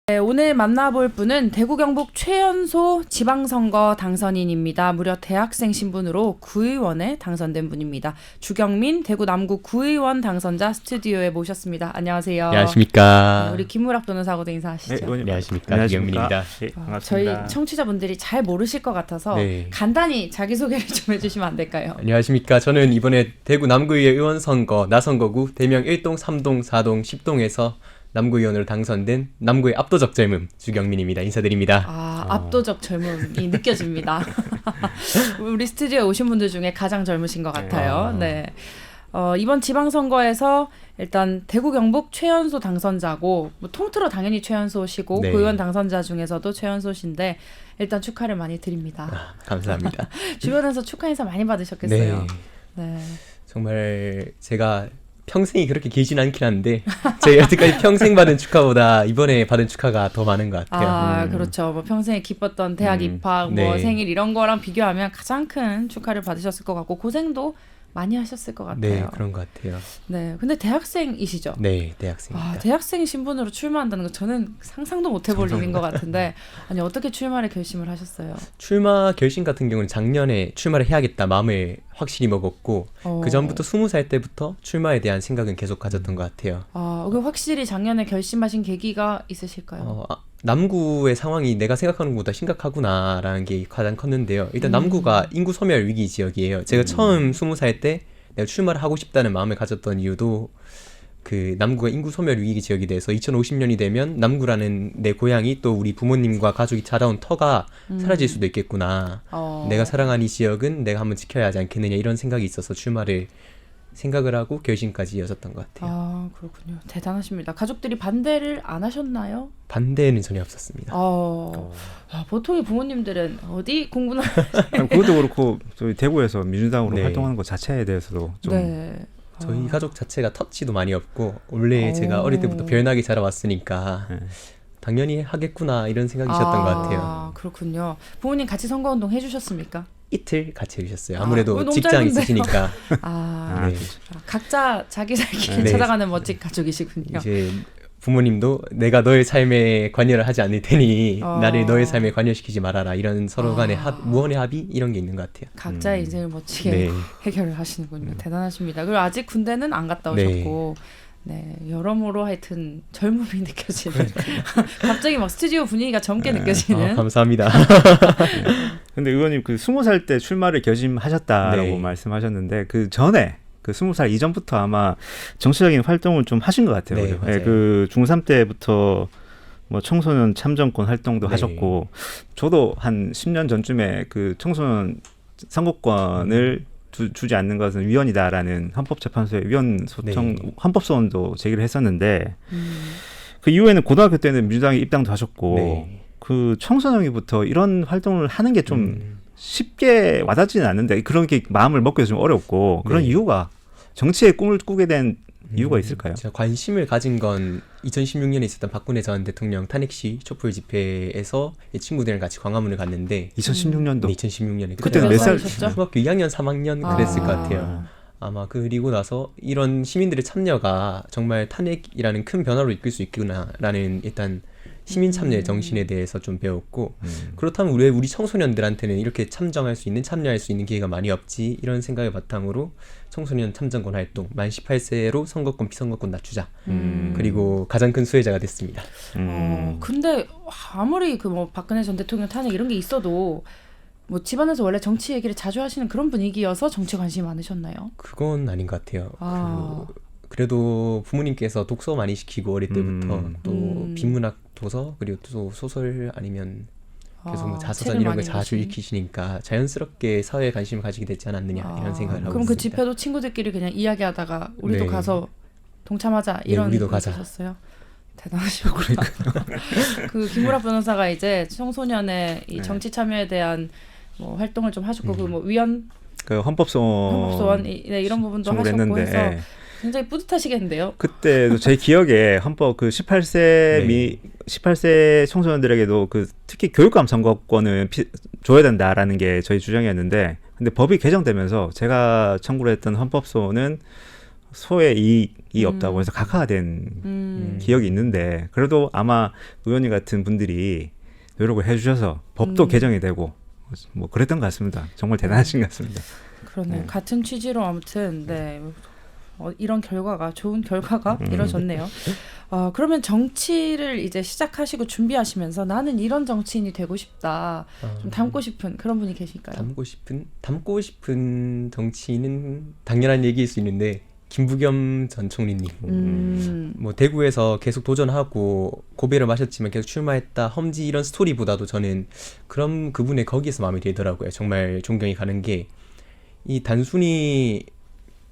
네, 오늘 만나볼 분은 대구 경북 최연소 지방선거 당선인입니다. 무려 대학생 신분으로 구의원에 당선된 분입니다. 주경민 대구 남구 구의원 당선자 스튜디오에 모셨습니다. 안녕하세요. 안녕하십니까. 네, 우리 김무락 변호사하고 인사하시죠. 네, 안녕하십니까. 주경민입니다. 네, 반갑습니다. 저희 청취자분들이 잘 모르실 것 같아서 네. 간단히 자기소개를 좀 해주시면 안 될까요? 안녕하십니까. 저는 이번에 대구 남구의회 의원선거 나선거구 대명 1동, 3동, 4동, 10동에서 남구의원으로 당선된 남구의 압도적 젊음 주경민입니다. 인사드립니다. 압도적 젊음이 느껴집니다. 우리 스튜디오에 오신 분들 중에 가장 젊으신 것 같아요. 네. 이번 지방선거에서 일단 대구 경북 최연소 당선자고 뭐 통틀어 당연히 최연소시고 네. 구의원 당선자 중에서도 최연소신데 일단 축하를 많이 드립니다. 감사합니다. 주변에서 축하 인사 많이 받으셨겠어요. 네. 네. 정말 제가 평생이 그렇게 길진 않긴 한데 제가 여태까지 평생 받은 축하보다 이번에 받은 축하가 더 많은 것 같아요. 그렇죠. 뭐 평생에 기뻤던 대학 입학, 뭐 네. 생일 이런 거랑 비교하면 가장 큰 축하를 받으셨을 것 같고 고생도 많이 하셨을 것 같아요. 네, 그런 것 같아요. 네, 근데 대학생이시죠? 네, 대학생입니다. 대학생 신분으로 출마한다는 거 저는 상상도 못 해볼 일인 것 같은데 아니 어떻게 출마를 결심을 하셨어요? 출마 결심 같은 경우는 작년에 출마를 해야겠다 마음을 확실히 먹었고 그 전부터 20살 때부터 출마에 대한 생각은 계속 가졌던 것 같아요. 그럼 확실히 작년에 결심하신 계기가 있으실까요? 남구의 상황이 내가 생각하는 것보다 심각하구나라는 게 가장 컸는데요. 일단 남구가 인구 소멸 위기 지역이에요. 제가 처음 20살 때 내가 출마를 하고 싶다는 마음을 가졌던 이유도 그 남구가 인구 소멸 위기 지역이 돼서 2050년이 되면 남구라는 내 고향이 또 우리 부모님과 가족이 자라온 터가 사라질 수도 있겠구나. 내가 사랑한 이 지역은 내가 한번 지켜야 하지 않겠느냐 이런 생각이 있어서 출마를 생각을 하고 결심까지 이어졌던 것 같아요. 그렇군요. 대단하십니다. 가족들이 반대를 안 하셨나요? 반대는 전혀 없었습니다. 보통의 부모님들은 어디 공부나 그것도 그렇고 저희 대구에서 민주당으로 네. 활동하는 것 자체에 대해서도 좀 네. 저희 가족 자체가 터치도 많이 없고 원래 제가 어릴 때부터 별나게 자라왔으니까 당연히 하겠구나 이런 생각이셨던 것 같아요. 그렇군요. 부모님 같이 선거운동 해주셨습니까? 이틀 같이 해주셨어요. 아무래도 너무 직장 짧은데요? 있으시니까. 네. 각자 자기 살 길을 네. 찾아가는 멋진 가족이시군요. 이제 부모님도 내가 너의 삶에 관여를 하지 않을 테니 나를 너의 삶에 관여시키지 말아라 이런 서로 간의 무언의 합의 이런 게 있는 것 같아요. 각자의 인생을 멋지게 네. 해결을 하시는군요. 대단하십니다. 그리고 아직 군대는 안 갔다 오셨고 네, 여러모로 하여튼 젊음이 느껴지는 갑자기 막 스튜디오 분위기가 젊게 느껴지는 감사합니다. 근데 의원님 그 20살 때 출마를 결심하셨다라고 네. 말씀하셨는데 그 전에 그 20살 이전부터 아마 정치적인 활동을 좀 하신 것 같아요. 네, 맞아요. 그 중3 때부터 뭐 청소년 참정권 활동도 네. 하셨고 저도 한 10년 전쯤에 그 청소년 선거권을 주지 않는 것은 위헌이다라는 헌법재판소에 위헌 소청 헌법소원도 제기를 했었는데 그 이후에는 고등학교 때는 민주당에 입당도 하셨고 그 청소년기부터 이런 활동을 하는 게 좀 쉽게 와닿지는 않는데 그런 게 마음을 먹기도 좀 어렵고 그런 이유가 정치의 꿈을 꾸게 된 이유가 있을까요? 제가 관심을 가진 건 2016년에 있었던 박근혜 전 대통령 탄핵 시 촛불 집회에서 친구들이랑 같이 광화문을 갔는데 2016년도 2016년에 그때는 몇 살? 중학교 2학년 3학년 그랬을 것 같아요. 아마 그리고 나서 이런 시민들의 참여가 정말 탄핵이라는 큰 변화로 이끌 수 있구나라는 일단 시민 참여의 정신에 대해서 좀 배웠고 그렇다면 왜 우리 청소년들한테는 이렇게 참여할 수 있는 기회가 많이 없지 이런 생각을 바탕으로 청소년 참정권 활동 만 18세로 선거권 비선거권 낮추자 그리고 가장 큰 수혜자가 됐습니다. 근데 아무리 그 뭐 박근혜 전 대통령 탄핵 이런 게 있어도 뭐 집안에서 원래 정치 얘기를 자주 하시는 그런 분위기여서 정치 관심이 많으셨나요? 그건 아닌 것 같아요. 그래도 부모님께서 독서 많이 시키고 어릴 때부터 또 비문학 도서 그리고 또 소설 아니면 계속 뭐 자서전 이런 걸 자주 읽히시니까 자연스럽게 사회에 관심을 가지게 되지 않았느냐 이런 생각을 하고 그럼 있습니다. 그 집회도 친구들끼리 그냥 이야기하다가 우리도 가서 동참하자 이런 우리도 가자. 있었어요? 대단하시구나. 그 김무락 변호사가 이제 청소년의 이 정치 참여에 대한 뭐 활동을 좀 하셨고 그 뭐 위원 그 헌법소원 이런 부분도 하셨고 했는데, 해서 굉장히 뿌듯하시겠는데요. 그때도 제 기억에 헌법 그 18세 청소년들에게도 그 특히 교육감 선거권을 줘야 된다라는 게 저희 주장이었는데 근데 법이 개정되면서 제가 청구를 했던 헌법소원은 소의 이익이 없다고 해서 각하된 기억이 있는데 그래도 아마 의원님 같은 분들이 노력을 해주셔서 법도 개정이 되고 뭐 그랬던 것 같습니다. 정말 대단하신 것 같습니다. 그러네요. 같은 취지로 아무튼 네. 이런 결과가 좋은 결과가 이뤄졌네요. 그러면 정치를 이제 시작하시고 준비하시면서 나는 이런 정치인이 되고 싶다. 좀 닮고 싶은 그런 분이 계실까요? 닮고 싶은 정치인은 당연한 얘기일 수 있는데 김부겸 전 총리님. 뭐 대구에서 계속 도전하고 고배를 마셨지만 계속 출마했다 험지 이런 스토리보다도 저는 그런 그분의 거기에서 마음이 들더라고요. 정말 존경이 가는 게 이 단순히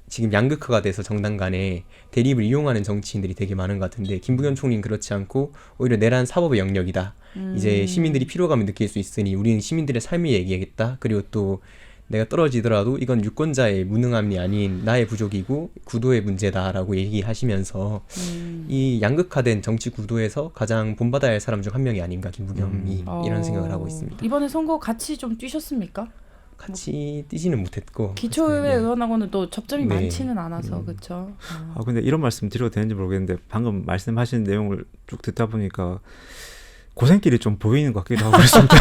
지금 양극화가 돼서 정당 간에 대립을 이용하는 정치인들이 되게 많은 것 같은데 김부겸 총리는 그렇지 않고 오히려 내란 사법의 영역이다. 이제 시민들이 피로감을 느낄 수 있으니 우리는 시민들의 삶을 얘기하겠다. 그리고 또 내가 떨어지더라도 이건 유권자의 무능함이 아닌 나의 부족이고 구도의 문제다라고 얘기하시면서 이 양극화된 정치 구도에서 가장 본받아야 할 사람 중 한 명이 아닌가 김부겸이 이런 생각을 하고 있습니다. 이번에 선거 같이 좀 뛰셨습니까? 같이 뛰지는 못했고 기초의회 의원하고는 또 접점이 네. 많지는 않아서 그렇죠. 근데 이런 말씀 드려도 되는지 모르겠는데 방금 말씀하신 내용을 쭉 듣다 보니까 고생길이 좀 보이는 것 같기도 하고 그렇습니다.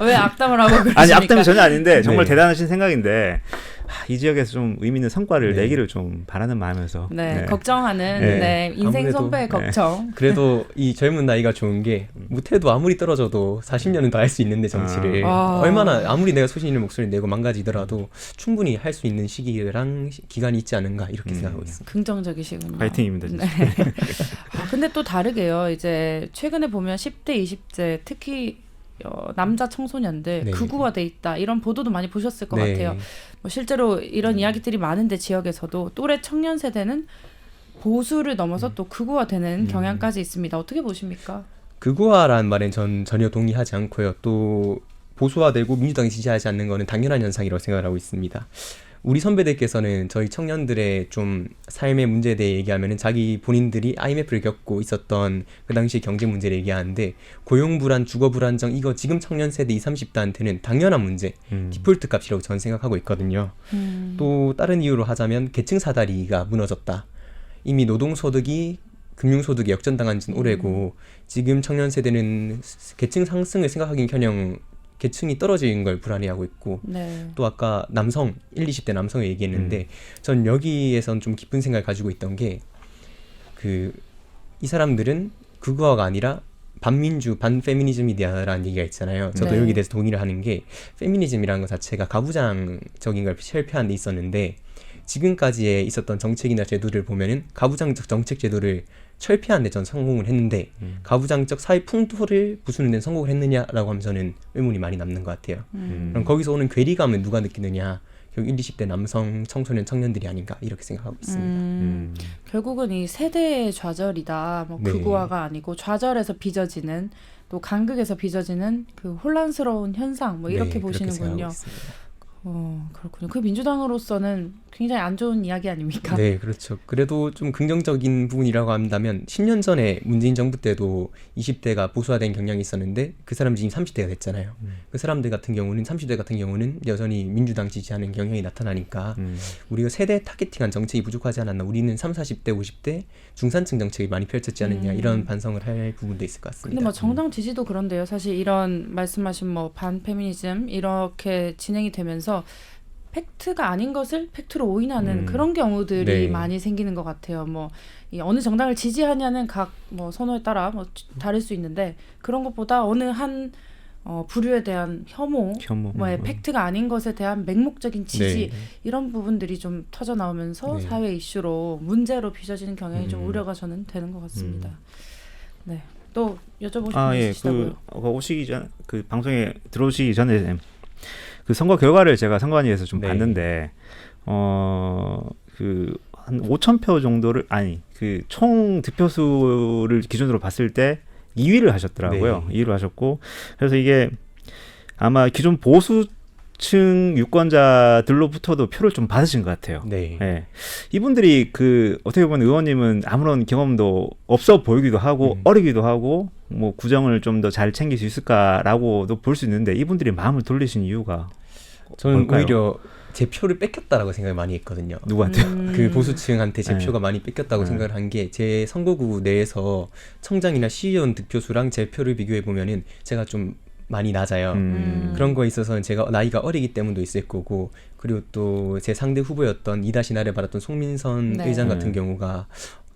왜 악담을 하고 그러십니까? 아니 악담이 전혀 아닌데 정말 네. 대단하신 생각인데 이 지역에서 좀 의미 있는 성과를 네. 내기를 좀 바라는 마음에서 네, 걱정하는 네. 네, 인생 아무래도, 선배의 걱정. 그래도 이 젊은 나이가 좋은 게 못해도 아무리 떨어져도 40년은 더 할 수 있는데 정치를 얼마나 아무리 내가 소신 있는 목소리 내고 망가지더라도 충분히 할 수 있는 시기랑 기간이 있지 않은가 이렇게 생각하고 있습니다. 긍정적이시군요. 파이팅입니다. 진짜. 네. 근데 또 다르게요. 이제 최근에 보면 10대, 20대 특히 남자 청소년들 네. 극우화돼 있다 이런 보도도 많이 보셨을 것 네. 같아요. 뭐 실제로 이런 이야기들이 많은데 지역에서도 또래 청년 세대는 보수를 넘어서 또 극우화되는 경향까지 있습니다. 어떻게 보십니까? 극우화라는 말엔 전 전혀 동의하지 않고요. 또 보수화되고 민주당이 지지하지 않는 거는 당연한 현상이라고 생각하고 있습니다. 우리 선배들께서는 저희 청년들의 좀 삶의 문제에 대해 얘기하면은 자기 본인들이 IMF를 겪고 있었던 그 당시 경제 문제를 얘기하는데 고용 불안, 주거 불안정 이거 지금 청년 세대 20, 30대한테는 당연한 문제, 디폴트 값이라고 저는 생각하고 있거든요. 또 다른 이유로 하자면 계층 사다리가 무너졌다. 이미 노동소득이 금융소득에 역전당한 지는 오래고 지금 청년 세대는 계층 상승을 생각하긴커녕 계층이 떨어지는 걸 불안해하고 있고 네. 또 아까 남성 1, 20대 남성을 얘기했는데 전 여기에선 좀 깊은 생각을 가지고 있던 게 이 사람들은 극우화가 아니라 반민주, 반페미니즘이다라는 얘기가 있잖아요. 저도 네. 여기에 대해서 동의를 하는 게 페미니즘이라는 것 자체가 가부장적인 걸 실패한 데 있었는데 지금까지의 있었던 정책이나 제도를 보면은 가부장적 정책 제도를 철폐하는 데 전 성공을 했는데 가부장적 사회 풍토를 부수는 데는 성공을 했느냐라고 하면 저는 의문이 많이 남는 것 같아요. 그럼 거기서 오는 괴리감은 누가 느끼느냐? 결국 1, 20대 남성, 청소년, 청년들이 아닌가 이렇게 생각하고 있습니다. 결국은 이 세대의 좌절이다. 뭐 네. 극우화가 아니고 좌절에서 빚어지는 또 간극에서 빚어지는 그 혼란스러운 현상 뭐 이렇게 네, 그렇게 보시는군요. 생각하고 있습니다. 그렇군요. 그 민주당으로서는 굉장히 안 좋은 이야기 아닙니까? 네, 그렇죠. 그래도 좀 긍정적인 부분이라고 한다면 10년 전에 문재인 정부 때도 20대가 보수화된 경향이 있었는데 그 사람들이 지금 30대가 됐잖아요. 그 사람들 같은 경우는 30대 같은 경우는 여전히 민주당 지지하는 경향이 나타나니까 우리가 세대 타겟팅한 정책이 부족하지 않았나. 우리는 30, 40대, 50대 중산층 정책이 많이 펼쳤지 않느냐 이런 반성을 할 부분도 있을 것 같습니다. 근데 뭐 정당 지지도 그런데요. 사실 이런 말씀하신 뭐 반페미니즘 이렇게 진행이 되면서 팩트가 아닌 것을 팩트로 오인하는 그런 경우들이 네. 많이 생기는 것 같아요. 뭐 이 어느 정당을 지지하냐는 각 뭐 선호에 따라 뭐 다를 수 있는데 그런 것보다 어느 한 부류에 대한 혐오, 뭐의 팩트가 아닌 것에 대한 맹목적인 지지 네. 이런 부분들이 좀 터져 나오면서 네. 사회 이슈로 문제로 빚어지는 경향이 좀 우려가 저는 되는 것 같습니다. 네, 또 여쭤보고 싶은 게 있으시다고요? 오시기 전 그 방송에 들어오시기 전에 그 선거 결과를 제가 선관위에서 좀 네. 봤는데 그 한 5,000표 정도를 그 총 득표수를 기준으로 봤을 때 2위를 하셨더라고요. 네. 2위를 하셨고 그래서 이게 아마 기존 보수층 유권자들로부터도 표를 좀 받으신 것 같아요. 네. 예. 이분들이 그 어떻게 보면 의원님은 아무런 경험도 없어 보이기도 하고 어리기도 하고 뭐 구정을 좀 더 잘 챙길 수 있을까라고도 볼 수 있는데 이분들이 마음을 돌리신 이유가 저는 뭘까요? 오히려 제 표를 뺏겼다라고 생각을 많이 했거든요. 누구한테요? 그 보수층한테 제 네. 표가 많이 뺏겼다고 네. 생각을 한 게 제 선거구 내에서 청장이나 시의원 득표수랑 제 표를 비교해 보면은 제가 좀 많이 낮아요. 그런 거에 있어서는 제가 나이가 어리기 때문도 있을 거고, 그리고 또 제 상대 후보였던 이다시 나를 받았던 송민선 네. 의장 같은 경우가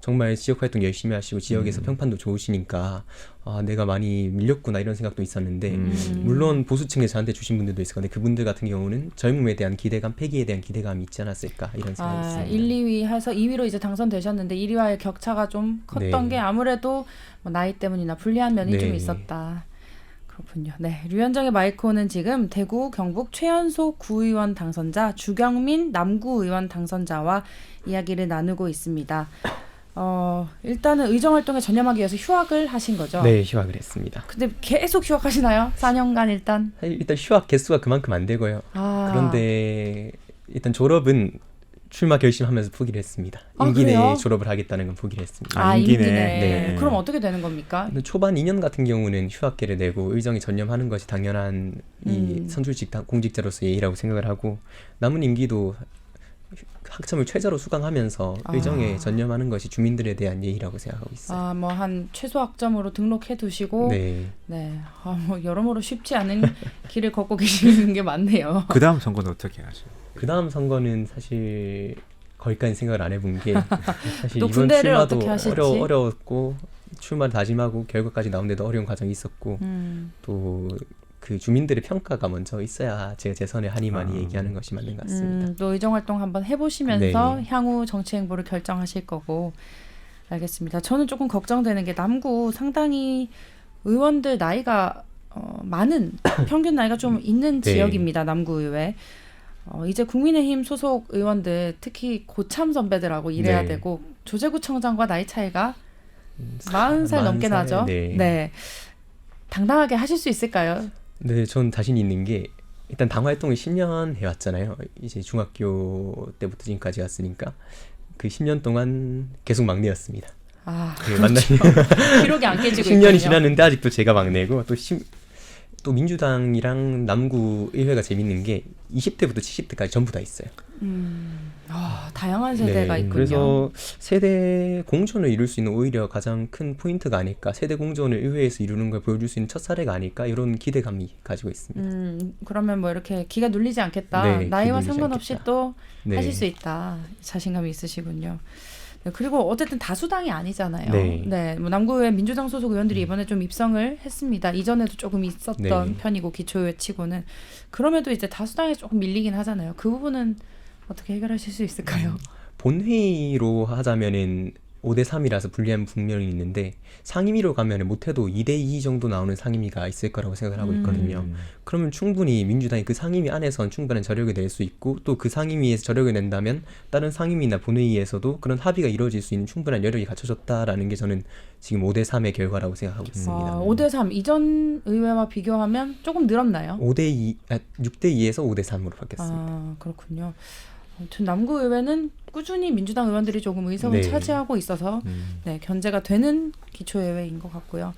정말 지역 활동 열심히 하시고 지역에서 평판도 좋으시니까 아, 내가 많이 밀렸구나 이런 생각도 있었는데 물론 보수층에서 저한테 주신 분들도 있을 건데 그분들 같은 경우는 젊음에 대한 기대감, 패기에 대한 기대감이 있지 않았을까 이런 생각이 아, 있습니다. 1, 2위 해서 2위로 이제 당선되셨는데 1위와의 격차가 좀 컸던 네. 게 아무래도 뭐 나이 때문이나 불리한 면이 네. 좀 있었다. 그렇군요. 네, 류현정의 마이크호는 지금 대구, 경북 최연소 구의원 당선자 주경민 남구의원 당선자와 이야기를 나누고 있습니다. 일단은 의정 활동에 전념하기 위해서 휴학을 하신 거죠? 네, 휴학을 했습니다. 근데 계속 휴학하시나요? 4년간 일단? 일단 휴학 개수가 그만큼 안 되고요. 아, 그런데 일단 졸업은 출마 결심하면서 포기를 했습니다. 아, 임기 내에 그래요? 졸업을 하겠다는 건 포기를 했습니다. 아, 임기 임기네. 내. 네. 그럼 어떻게 되는 겁니까? 근데 초반 2년 같은 경우는 휴학계를 내고 의정에 전념하는 것이 당연한 이 선출직 공직자로서 예의라고 생각을 하고 남은 임기도 학점을 최저로 수강하면서 의정에 전념하는 것이 주민들에 대한 예의라고 생각하고 있어요. 아, 뭐 한 최소 학점으로 등록해 두시고 네. 네. 뭐 여러모로 쉽지 않은 길을 걷고 계시는 게 많네요. 그 다음 선거는 어떻게 하죠? 그 다음 선거는 사실 거기까지 생각을 안 해본 게 사실 또 이번 군대를 출마도 어떻게 하실지? 어려웠고 출마를 다짐하고 결과까지 나오는데도 어려운 과정이 있었고 또 그 주민들의 평가가 먼저 있어야 제가 제 선에 한이 많이 얘기하는 것이 맞는 것 같습니다. 또 의정 활동 한번 해보시면서 네. 향후 정치 행보를 결정하실 거고 알겠습니다. 저는 조금 걱정되는 게 남구 상당히 의원들 나이가 많은 평균 나이가 좀 있는 네. 지역입니다. 남구 의회. 이제 국민의힘 소속 의원들 특히 고참 선배들하고 일해야 네. 되고 조재구청장과 나이 차이가 40살 넘게 40살, 나죠. 네. 네. 당당하게 하실 수 있을까요? 네, 전 자신 있는 게 일단 당 활동을 10년 해왔잖아요. 이제 중학교 때부터 지금까지 왔으니까 그 10년 동안 계속 막내였습니다. 아, 그 만나니 기록이 안 깨지고 10년이 있군요. 지났는데 아직도 제가 막내고 또 민주당이랑 남구 의회가 재밌는 게 20대부터 70대까지 전부 다 있어요. 다양한 세대가 있군요. 그래서 세대 공존을 이룰 수 있는 오히려 가장 큰 포인트가 아닐까. 세대 공존을 의회에서 이루는 걸 보여줄 수 있는 첫 사례가 아닐까. 이런 기대감이 가지고 있습니다. 그러면 뭐 이렇게 기가 눌리지 않겠다. 네, 나이와 눌리지 상관없이 않겠다. 또 네. 하실 수 있다. 자신감이 있으시군요. 네, 그리고 어쨌든 다수당이 아니잖아요. 네. 뭐 남구의 민주당 소속 의원들이 이번에 좀 입성을 했습니다. 이전에도 조금 있었던 네. 편이고 기초의회 치고는. 그럼에도 이제 다수당에 조금 밀리긴 하잖아요. 그 부분은 어떻게 해결하실 수 있을까요? 본회의로 하자면은 5대3이라서 불리한 국면이 있는데 상임위로 가면은 못해도 2대2 정도 나오는 상임위가 있을 거라고 생각을 하고 있거든요. 그러면 충분히 민주당이 그 상임위 안에선 충분한 저력을 낼 수 있고 또 그 상임위에서 저력을 낸다면 다른 상임위나 본회의에서도 그런 합의가 이루어질 수 있는 충분한 여력이 갖춰졌다라는 게 저는 지금 5대3의 결과라고 생각하고 있습니다. 5대3 이전 의회와 비교하면 조금 늘었나요? 6대2에서 5대3으로 바뀌었습니다. 아, 그렇군요. 아무튼 남구 의회는 꾸준히 민주당 의원들이 조금 의석을 네. 차지하고 있어서 네, 견제가 되는 기초의회인 것 같고요.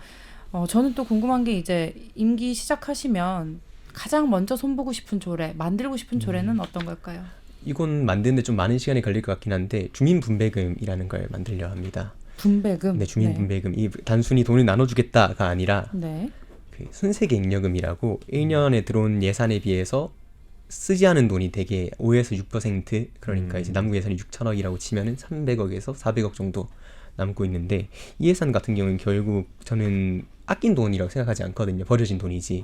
저는 또 궁금한 게 이제 임기 시작하시면 가장 먼저 손보고 싶은 조례, 만들고 싶은 조례는 어떤 걸까요? 이건 만드는데 좀 많은 시간이 걸릴 것 같긴 한데 주민분배금이라는 걸 만들려 합니다. 분배금. 네, 주민분배금. 이 단순히 돈을 나눠주겠다가 아니라 네. 그 순세객력금이라고 1년에 들어온 예산에 비해서 쓰지 않은 돈이 되게 5에서 6% 그러니까 이제 남구 예산이 6천억이라고 치면은 300억에서 400억 정도 남고 있는데 이 예산 같은 경우는 결국 저는 아낀 돈이라고 생각하지 않거든요. 버려진 돈이지.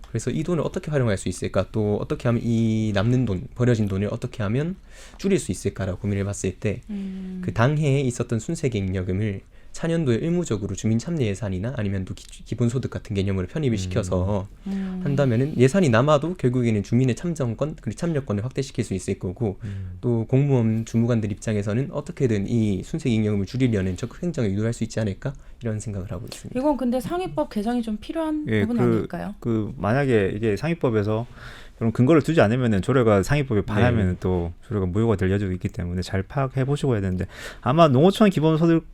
그래서 이 돈을 어떻게 활용할 수 있을까? 또 어떻게 하면 이 남는 돈, 버려진 돈을 어떻게 하면 줄일 수 있을까라고 고민을 해봤을 때 그 당해에 있었던 순세객력금을 차년도에 의무적으로 주민 참여 예산이나 아니면 또 기본소득 같은 개념으로 편입을 시켜서 한다면은 예산이 남아도 결국에는 주민의 참정권 그리고 참여권을 확대시킬 수 있을 거고 또 공무원 주무관들 입장에서는 어떻게든 이 순세객력금을 줄이려는 적극 행정을 유도할 수 있지 않을까 이런 생각을 하고 있습니다. 이건 근데 상위법 개정이 좀 필요한 부분 아닐까요? 만약에 이게 상위법에서 그럼 근거를 두지 않으면은 조례가 상위법에 반하면은 또 조례가 무효가 될 여지도 있기 때문에 잘 파악해 보시고 해야 되는데 아마 농어촌 기본소득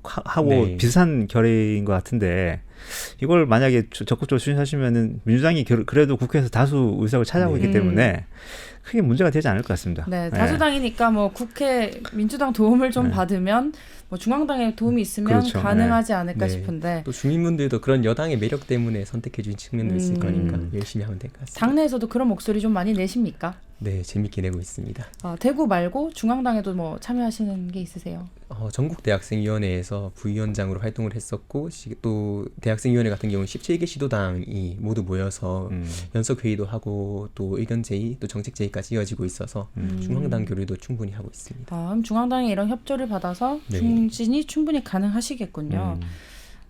하고 네. 비슷한 결의인 것 같은데 이걸 만약에 적극적으로 추진하시면은 민주당이 그래도 국회에서 다수 의석을 차지하고 네. 있기 때문에 크게 문제가 되지 않을 것 같습니다. 네, 다수당이니까 뭐 국회 민주당 도움을 좀 네. 받으면 뭐 중앙당의 도움이 있으면 그렇죠. 가능하지 않을까 네. 싶은데 또 주민분들도 그런 여당의 매력 때문에 선택해 주신 측면도 있을 거니까 음. 열심히 하면 될 것 같습니다. 당내에서도 그런 목소리 좀 많이 내십니까? 네, 재밌게 내고 있습니다. 대구 말고 중앙당에도 뭐 참여하시는 게 있으세요? 전국 대학생위원회에서 부위원장으로 활동을 했었고 또 대학생위원회 같은 경우는 17개 시도당이 모두 모여서 연석회의도 하고 또 의견제의 또 정책제의까지 이어지고 있어서 중앙당 교류도 충분히 하고 있습니다. 그럼 중앙당의 이런 협조를 받아서 네. 중진이 충분히 가능하시겠군요.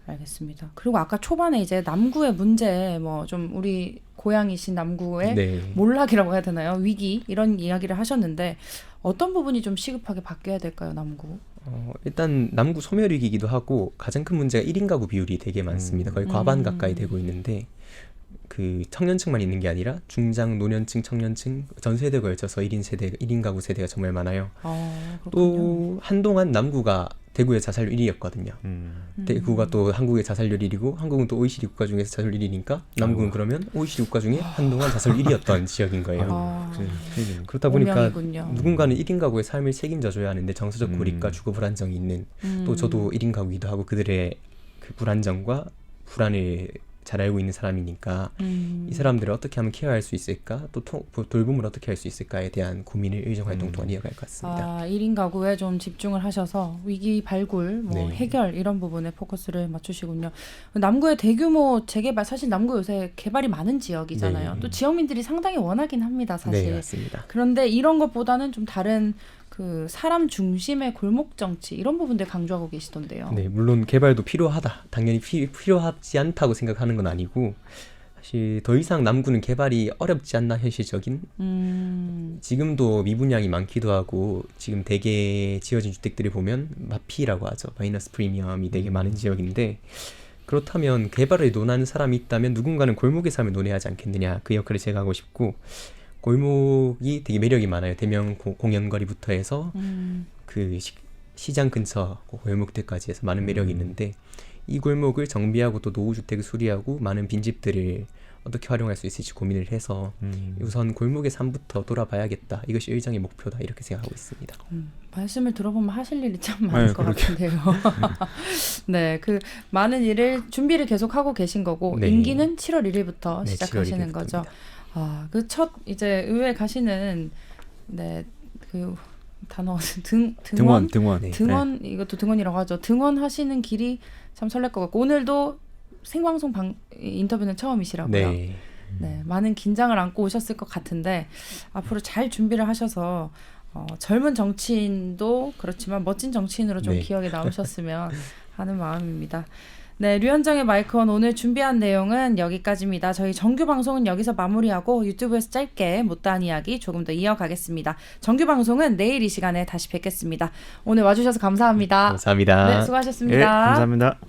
알겠습니다. 그리고 아까 초반에 이제 남구의 문제 뭐 좀 우리 고향이신 남구의 네. 몰락이라고 해야 되나요? 위기 이런 이야기를 하셨는데 어떤 부분이 좀 시급하게 바뀌어야 될까요, 남구? 일단 남구 소멸위기이기도 하고 가장 큰 문제가 1인 가구 비율이 되게 많습니다. 거의 과반 가까이 되고 있는데 그 청년층만 있는 게 아니라 중장, 노년층, 청년층 전 세대에 걸쳐서 1인 가구 세대가 정말 많아요. 그렇군요. 또 한동안 남구가 대구의 자살률 1위였거든요. 대구가 또 한국의 자살률 1위고 한국은 또 OECD 국가 중에서 자살률 1위니까 남구는 그러면 OECD 국가 중에 한동안 자살률 1위였던 지역인 거예요. 그렇다 보니까 운명이군요. 누군가는 1인 가구의 삶을 책임져 줘야 하는데 정서적 고립과 주거 불안정이 있는 또 저도 1인 가구이기도 하고 그들의 그 불안정과 불안을 잘 알고 있는 사람이니까 이 사람들을 어떻게 하면 케어할 수 있을까 또 돌봄을 어떻게 할 수 있을까에 대한 고민을 의정활동 동안 이어갈 것 같습니다. 1인 가구에 좀 집중을 하셔서 위기 발굴, 뭐 네. 해결 이런 부분에 포커스를 맞추시군요. 남구의 대규모 재개발, 사실 남구 요새 개발이 많은 지역이잖아요. 네. 또 지역민들이 상당히 원하긴 합니다, 사실. 네, 맞습니다. 그런데 이런 것보다는 좀 다른 그 사람 중심의 골목 정치 이런 부분들 강조하고 계시던데요. 네, 물론 개발도 필요하다. 당연히 필요하지 않다고 생각하는 건 아니고 사실 더 이상 남구는 개발이 어렵지 않나 현실적인. 지금도 미분양이 많기도 하고 지금 대개 지어진 주택들을 보면 마피라고 하죠. 마이너스 프리미엄이 되게 많은 지역인데 그렇다면 개발을 논하는 사람이 있다면 누군가는 골목의 삶을 논해야지 않겠느냐. 그 역할을 제가 하고 싶고 골목이 되게 매력이 많아요. 대명 공연거리부터 해서 그 시장 근처 골목들까지 해서 많은 매력이 있는데 이 골목을 정비하고 또 노후주택을 수리하고 많은 빈집들을 어떻게 활용할 수 있을지 고민을 해서 우선 골목의 삶부터 돌아봐야겠다. 이것이 의정의 목표다. 이렇게 생각하고 있습니다. 말씀을 들어보면 하실 일이 참 많을 것 같은데요. 네, 그 많은 일을 준비를 계속 하고 계신 거고 네. 임기는 7월 1일부터 네, 시작하시는 7월 1일부터입니다. 거죠. 그 첫 이제 의회 가시는 그 단어 등원 네. 등원 이것도 등원이라고 하죠. 등원하시는 길이 참 설렐 것 같고 오늘도 생방송 인터뷰는 처음이시라고요. 네. 네, 많은 긴장을 안고 오셨을 것 같은데 앞으로 잘 준비를 하셔서 젊은 정치인도 그렇지만 멋진 정치인으로 좀 네. 기억에 남으셨으면 하는 마음입니다. 네, 류현정의 마이크원 오늘 준비한 내용은 여기까지입니다. 저희 정규 방송은 여기서 마무리하고 유튜브에서 짧게 못다한 이야기 조금 더 이어가겠습니다. 정규 방송은 내일 이 시간에 다시 뵙겠습니다. 오늘 와주셔서 감사합니다. 감사합니다. 네, 수고하셨습니다. 네, 감사합니다.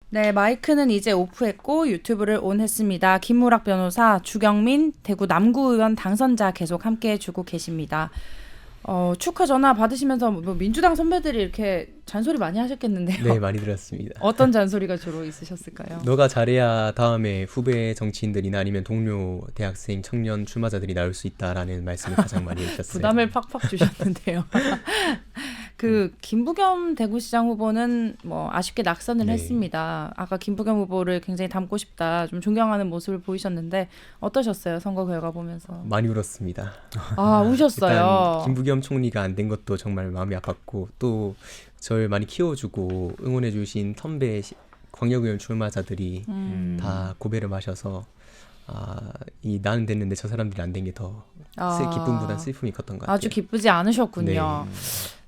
네, 마이크는 이제 오프했고 유튜브를 온했습니다. 김무락 변호사, 주경민 대구 남구의원 당선자 계속 함께해주고 계십니다. 축하 전화 받으시면서 뭐 민주당 선배들이 이렇게 잔소리 많이 하셨겠는데요. 네, 많이 들었습니다. 어떤 잔소리가 주로 있으셨을까요? 너가 잘해야 다음에 후배 정치인들이나 아니면 동료 대학생, 청년 출마자들이 나올 수 있다라는 말씀을 가장 많이 해주셨어요. 부담을 팍팍 주셨는데요. 그 김부겸 대구시장 후보는 뭐 아쉽게 낙선을 네. 했습니다. 아까 김부겸 후보를 굉장히 닮고 싶다, 좀 존경하는 모습을 보이셨는데 어떠셨어요? 선거 결과 보면서. 많이 울었습니다. 우셨어요. 일단 김부겸 총리가 안 된 것도 정말 마음이 아팠고 또 저를 많이 키워주고 응원해주신 선배 광역의원 출마자들이 다 고배를 마셔서 나는 됐는데 저 사람들이 안 된 게 더 기쁨보단 슬픔이 컸던 것 같아요. 아주 기쁘지 않으셨군요.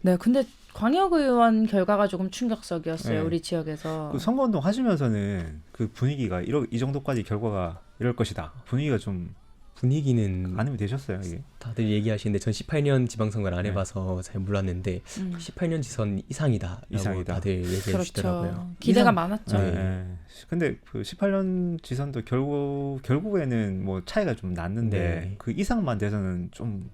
네, 근데 광역의원 결과가 조금 충격적이었어요. 네. 우리 지역에서. 그 선거운동 하시면서는 그 분위기가 이 정도까지 결과가 이럴 것이다. 분위기가 좀 분위기는 가늠이 되셨어요 이게? 다들 얘기하시는데 전 18년 지방선거를 안 해봐서 잘 몰랐는데 18년 지선 이상이다라고 이상이다. 다들 얘기해 주시더라고요. 그렇죠. 기대가 많았죠. 네. 네. 근데 그 18년 지선도 결국에는 뭐 차이가 좀 났는데 네. 그 이상만 돼서는 좀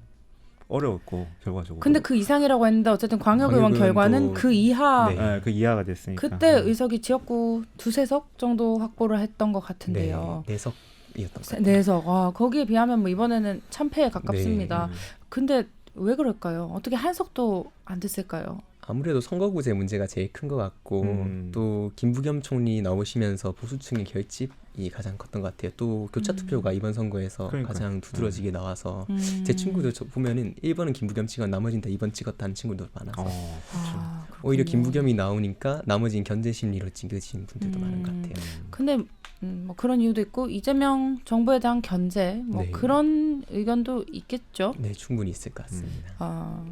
어려웠고 결과적으로. 근데 그 이상이라고 했는데 어쨌든 광역의원 광역의원도- 결과는 그 이하 네. 네, 그 이하가 됐으니까. 그때 의석이 지역구 2-3석 정도 확보를 했던 것 같은데요. 네, 내석이었던 것 같아요. 4석. 거기에 비하면 뭐 이번에는 참패에 가깝습니다. 음. 근데 왜 그럴까요? 어떻게 한 석도 안 됐을까요? 아무래도 선거구제 문제가 제일 큰 것 같고 또 김부겸 총리 나오시면서 보수층의 결집이 가장 컸던 것 같아요. 또 교차 투표가 이번 선거에서 그러니까요. 가장 두드러지게 나와서 제 친구들 보면은 1번은 김부겸 찍었 나머지는 다 2번 찍었다는 친구들 많아서 그렇죠. 오히려 그렇군요. 김부겸이 나오니까 나머지는 견제 심리로 찍으신 분들도 많은 것 같아요. 근데 뭐 그런 이유도 있고 이재명 정부에 대한 견제 뭐 네. 그런 의견도 있겠죠. 네, 충분히 있을 것 같습니다.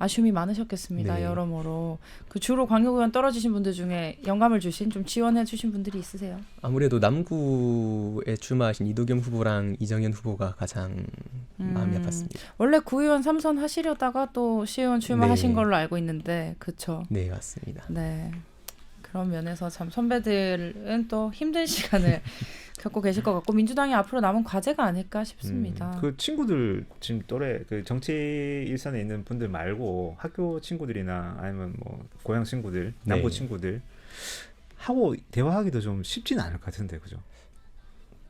아쉬움이 많으셨겠습니다. 네. 여러모로 그 주로 광역의원 떨어지신 분들 중에 영감을 주신 좀 지원해 주신 분들이 있으세요? 아무래도 남구에 출마하신 이도겸 후보랑 이정현 후보가 가장 마음이 아팠습니다. 원래 구의원 3선 하시려다가 또 시의원 출마하신 네. 걸로 알고 있는데 그쵸? 네, 맞습니다. 네. 그런 면에서 참 선배들은 또 힘든 시간을 겪고 계실 것 같고 민주당이 앞으로 남은 과제가 아닐까 싶습니다. 그 친구들 지금 또래 그 정치 일선에 있는 분들 말고 학교 친구들이나 아니면 뭐 고향 친구들, 남부 네. 친구들 하고 대화하기도 좀 쉽지는 않을 것 같은데 그죠?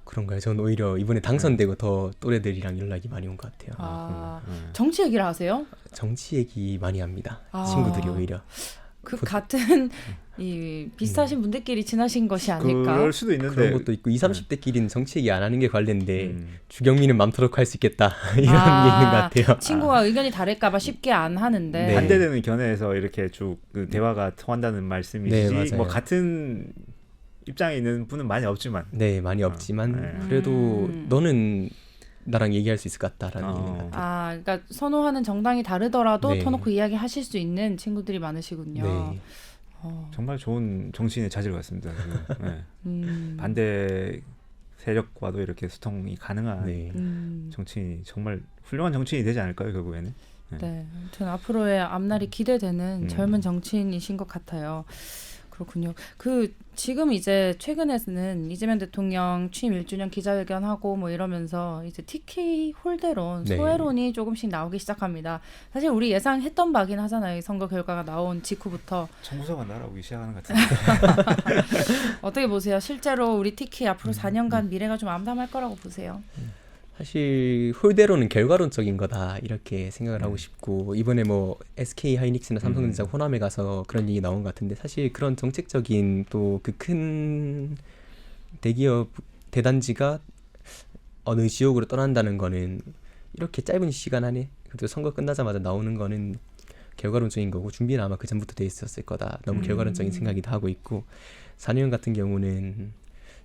그런가요? 저는 오히려 이번에 당선되고 더 또래들이랑 연락이 많이 온 것 같아요. 정치 얘기를 하세요? 정치 얘기 많이 합니다. 아. 친구들이 오히려. 그 같은 이 비슷하신 분들끼리 지나신 것이 아닐까? 그럴 수도 있는데 그런 것도 있고 20, 30대끼리는 정치 얘기 안 하는 게 관례인데 주경민은 맘대로 할 수 있겠다 이런 게 있는 것 같아요. 친구와 의견이 다를까봐 쉽게 안 하는데 네. 반대되는 견해에서 이렇게 쭉 그 대화가 통한다는 말씀이시지 네, 맞아요. 뭐 같은 입장에 있는 분은 많이 없지만 네, 많이 없지만 네. 그래도 너는 나랑 얘기할 수 있을 것 같다라는 얘기인 것 같아요. 그러니까 선호하는 정당이 다르더라도 네. 터놓고 이야기하실 수 있는 친구들이 많으시군요. 네. 정말 좋은 정치인의 자질 같습니다. 네. 반대 세력과도 이렇게 소통이 가능한 네. 정치인이 정말 훌륭한 정치인이 되지 않을까요 결국에는? 네, 아무튼 앞으로의 앞날이 기대되는 젊은 정치인이신 것 같아요. 그렇군요. 그 지금 이제 최근에는 이재명 대통령 취임 1주년 기자회견하고 뭐 이러면서 이제 TK 홀대론, 네. 소외론이 조금씩 나오기 시작합니다. 사실 우리 예상했던 바긴 하잖아요. 이 선거 결과가 나온 직후부터. 정부사가 날아오기 시작하는 것 같은데. 어떻게 보세요? 실제로 우리 TK 앞으로 4년간 미래가 좀 암담할 거라고 보세요? 사실 홀대로는 결과론적인 거다 이렇게 생각을 하고 싶고 이번에 뭐 SK 하이닉스나 삼성전자 호남에 가서 그런 얘기 나온 것 같은데 사실 그런 정책적인 또 그 큰 대기업 대단지가 어느 지역으로 떠난다는 거는 이렇게 짧은 시간 안에 그래도 선거 끝나자마자 나오는 거는 결과론적인 거고 준비는 아마 그 전부터 돼 있었을 거다. 너무 결과론적인 생각이다 하고 있고 4년 같은 경우는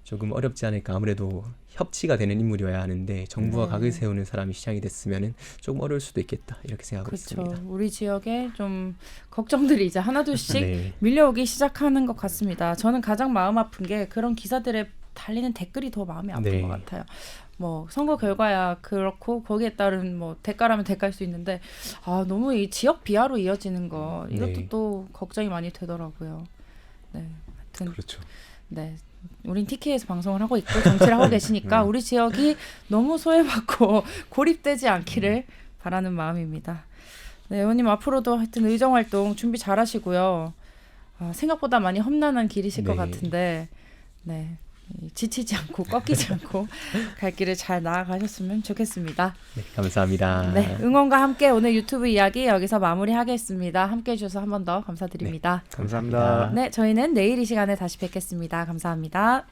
조금 어렵지 않을까. 아무래도 협치가 되는 인물이어야 하는데 정부와 네. 각을 세우는 사람이 시장이 됐으면은 조금 어려울 수도 있겠다 이렇게 생각하고 그렇죠. 있습니다. 우리 지역에 좀 걱정들이 이제 하나둘씩 네. 밀려오기 시작하는 것 같습니다. 저는 가장 마음 아픈 게 그런 기사들에 달리는 댓글이 더 마음이 아픈 네. 것 같아요. 뭐 선거 결과야 그렇고 거기에 따른 뭐 대가라면 대가일 수 있는데 너무 이 지역 비하로 이어지는 거 이것도 네. 또 걱정이 많이 되더라고요. 네, 하여튼 그렇죠. 네. 우린 TK에서 방송을 하고 있고 정치를 하고 계시니까 우리 지역이 너무 소외받고 고립되지 않기를 바라는 마음입니다. 네, 의원님 앞으로도 하여튼 의정활동 준비 잘하시고요. 생각보다 많이 험난한 길이실 것 네. 같은데 네, 지치지 않고 꺾이지 않고 갈 길을 잘 나아가셨으면 좋겠습니다. 네, 감사합니다. 네, 응원과 함께 오늘 유튜브 이야기 여기서 마무리하겠습니다. 함께해 주셔서 한 번 더 감사드립니다. 감사합니다. 네, 저희는 내일 이 시간에 다시 뵙겠습니다. 감사합니다.